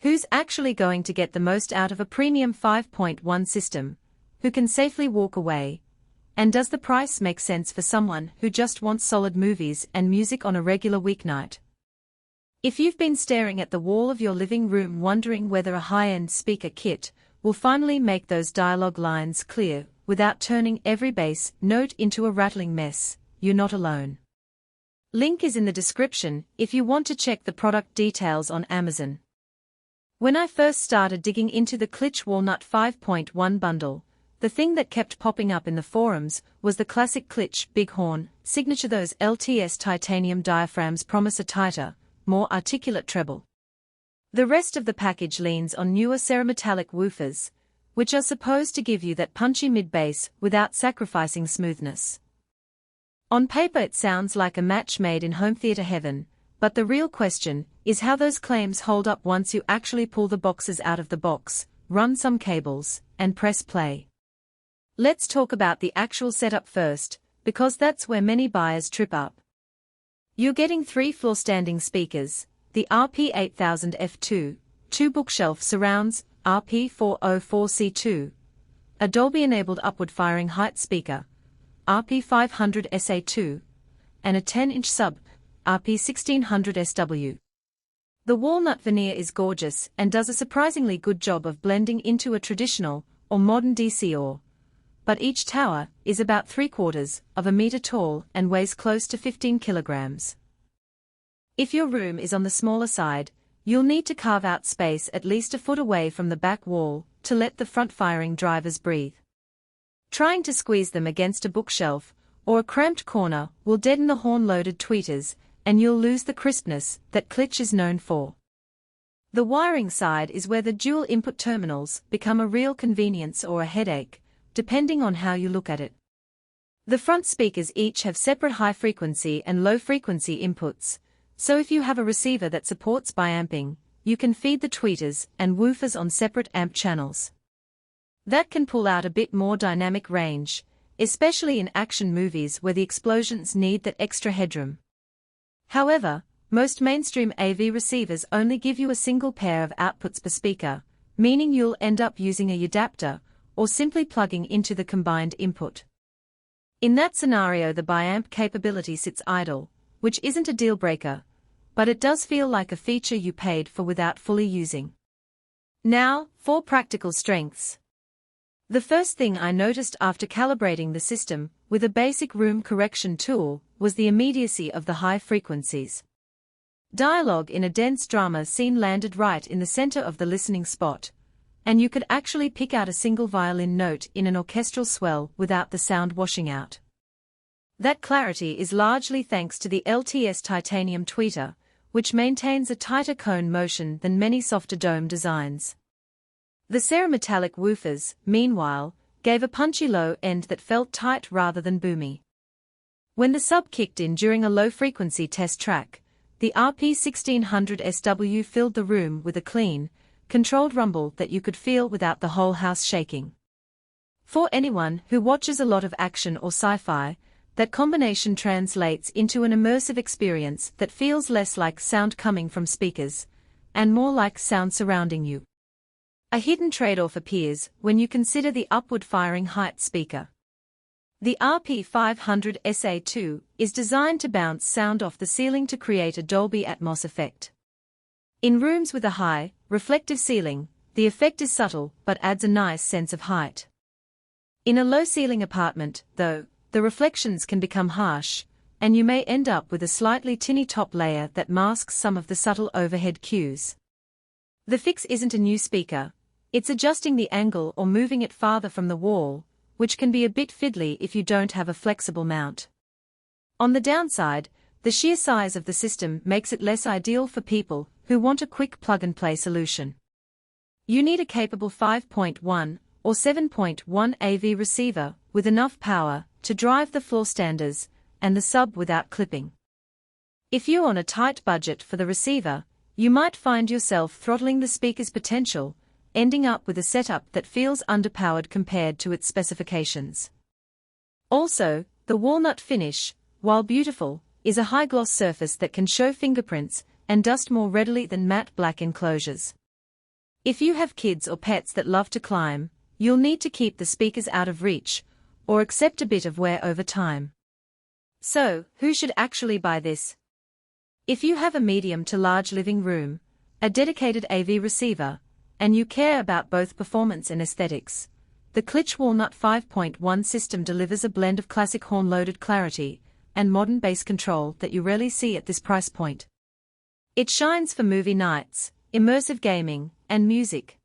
Who's actually going to get the most out of a premium 5.1 system? Who can safely walk away? And does the price make sense for someone who just wants solid movies and music on a regular weeknight? If you've been staring at the wall of your living room wondering whether a high-end speaker kit will finally make those dialogue lines clear without turning every bass note into a rattling mess, you're not alone. Link is in the description if you want to check the product details on Amazon. When I first started digging into the Klipsch Walnut 5.1 bundle, the thing that kept popping up in the forums was the classic Klipsch Bighorn signature. Those LTS titanium diaphragms promise a tighter, more articulate treble. The rest of the package leans on newer CERAMETALLIC woofers, which are supposed to give you that punchy mid-bass without sacrificing smoothness. On paper it sounds like a match made in home theater heaven, but the real question is how those claims hold up once you actually pull the boxes out of the box, run some cables, and press play. Let's talk about the actual setup first, because that's where many buyers trip up. You're getting 3 floor-standing speakers, the RP8000F2, 2 bookshelf surrounds, RP404C2, a Dolby-enabled upward-firing height speaker, RP500SA2, and a 10-inch sub, RP1600SW. The walnut veneer is gorgeous and does a surprisingly good job of blending into a traditional or modern DCR, but each tower is about 3/4 of a meter tall and weighs close to 15 kilograms. If your room is on the smaller side, you'll need to carve out space at least a foot away from the back wall to let the front-firing drivers breathe. Trying to squeeze them against a bookshelf or a cramped corner will deaden the horn-loaded tweeters, and you'll lose the crispness that Klipsch is known for. The wiring side is where the dual input terminals become a real convenience or a headache, depending on how you look at it. The front speakers each have separate high-frequency and low-frequency inputs, so if you have a receiver that supports biamping, you can feed the tweeters and woofers on separate amp channels. That can pull out a bit more dynamic range, especially in action movies where the explosions need that extra headroom. However, most mainstream AV receivers only give you a single pair of outputs per speaker, meaning you'll end up using a adapter or simply plugging into the combined input. In that scenario, the biamp capability sits idle, which isn't a deal-breaker, but it does feel like a feature you paid for without fully using. Now, for practical strengths. The first thing I noticed after calibrating the system with a basic room correction tool was the immediacy of the high frequencies. Dialogue in a dense drama scene landed right in the center of the listening spot, and you could actually pick out a single violin note in an orchestral swell without the sound washing out. That clarity is largely thanks to the LTS titanium tweeter, which maintains a tighter cone motion than many softer dome designs. The CERAMETALLIC woofers, meanwhile, gave a punchy low end that felt tight rather than boomy. When the sub kicked in during a low-frequency test track, the RP1600SW filled the room with a clean, controlled rumble that you could feel without the whole house shaking. For anyone who watches a lot of action or sci-fi, that combination translates into an immersive experience that feels less like sound coming from speakers, and more like sound surrounding you. A hidden trade-off appears when you consider the upward-firing height speaker. The RP500SA2 is designed to bounce sound off the ceiling to create a Dolby Atmos effect. In rooms with a high, reflective ceiling, the effect is subtle but adds a nice sense of height. In a low-ceiling apartment, though, the reflections can become harsh, and you may end up with a slightly tinny top layer that masks some of the subtle overhead cues. The fix isn't a new speaker, it's adjusting the angle or moving it farther from the wall, which can be a bit fiddly if you don't have a flexible mount. On the downside, the sheer size of the system makes it less ideal for people who want a quick plug-and-play solution. You need a capable 5.1 or 7.1 AV receiver with enough power to drive the floor standers and the sub without clipping. If you're on a tight budget for the receiver, you might find yourself throttling the speaker's potential, ending up with a setup that feels underpowered compared to its specifications. Also, the walnut finish, while beautiful, is a high-gloss surface that can show fingerprints and dust more readily than matte black enclosures. If you have kids or pets that love to climb, you'll need to keep the speakers out of reach, or accept a bit of wear over time. So, who should actually buy this? If you have a medium to large living room, a dedicated AV receiver, and you care about both performance and aesthetics, the Klipsch Walnut 5.1 system delivers a blend of classic horn-loaded clarity and modern bass control that you rarely see at this price point. It shines for movie nights, immersive gaming, and music.